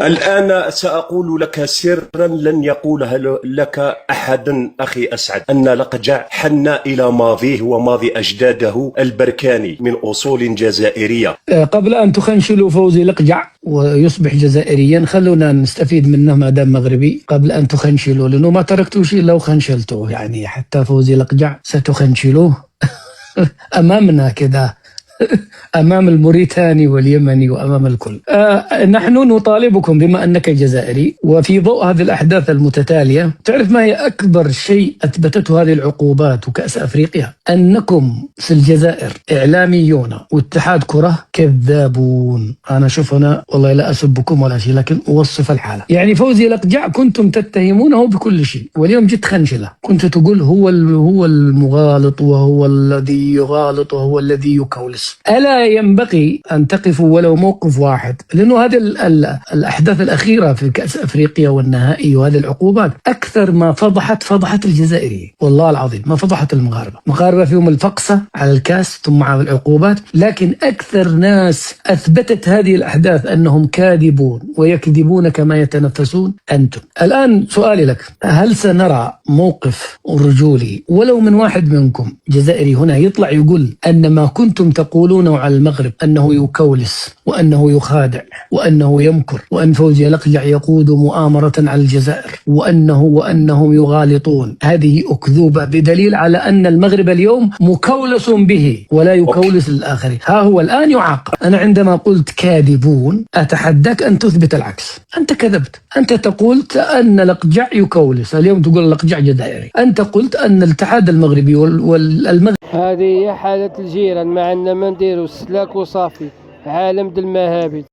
الآن سأقول لك سرا لن يقولها لك أحد أخي أسعد، أن لقجع حن إلى ماضيه وماضي أجداده البركاني من أصول جزائرية. قبل أن تخنشلوا فوزي لقجع ويصبح جزائريا، خلونا نستفيد منه ما دام مغربي قبل أن تخنشلوا، لأنه ما تركتوا شيء لو خنشلتوه، يعني حتى فوزي لقجع ستخنشلوه أمامنا كذا أمام الموريتاني واليمني وأمام الكل. نحن نطالبكم بما أنك جزائري، وفي ضوء هذه الأحداث المتتالية، تعرف ما هي أكبر شيء أثبتته هذه العقوبات وكأس أفريقيا؟ أنكم في الجزائر إعلاميون واتحاد كرة كذابون. أنا شوف هنا والله لا أسبكم ولا شيء، لكن أوصف الحالة. يعني فوزي لقجع كنتم تتهمونه بكل شيء، واليوم جيت خنشله، كنت تقول هو المغالط وهو الذي يغالط وهو الذي يكولس. ألا ينبغي أن تقفوا ولو موقف واحد؟ لأنه هذه الأحداث الأخيرة في كأس أفريقيا والنهائي وهذه العقوبات أكثر ما فضحت الجزائري، والله العظيم ما فضحت المغاربة فيهم الفقصة على الكاس ثم على العقوبات، لكن أكثر ناس أثبتت هذه الأحداث أنهم كاذبون ويكذبون كما يتنفسون أنتم. الآن سؤالي لك، هل سنرى موقف رجولي ولو من واحد منكم جزائري هنا يطلع يقول أن ما كنتم تقولونه على المغرب أنه يكولس وأنه يخادع وأنه يمكر وأن فوزي لقجع يقود مؤامرة على الجزائر وأنهم يغالطون، هذه أكذوبة، بدليل على أن المغرب اليوم مكولس به ولا يكولس للآخرين. ها هو الآن يعاقب. أنا عندما قلت كاذبون أتحداك أن تثبت العكس. أنت كذبت، أنت قلت أن لقجع يكولس، اليوم تقول لقجع جزائري. أنت قلت أن الاتحاد المغربي والمغرب. هذه هي حالة الجيران، ما عندنا ما نديرو، السلاك وصافي، عالم د المهابل.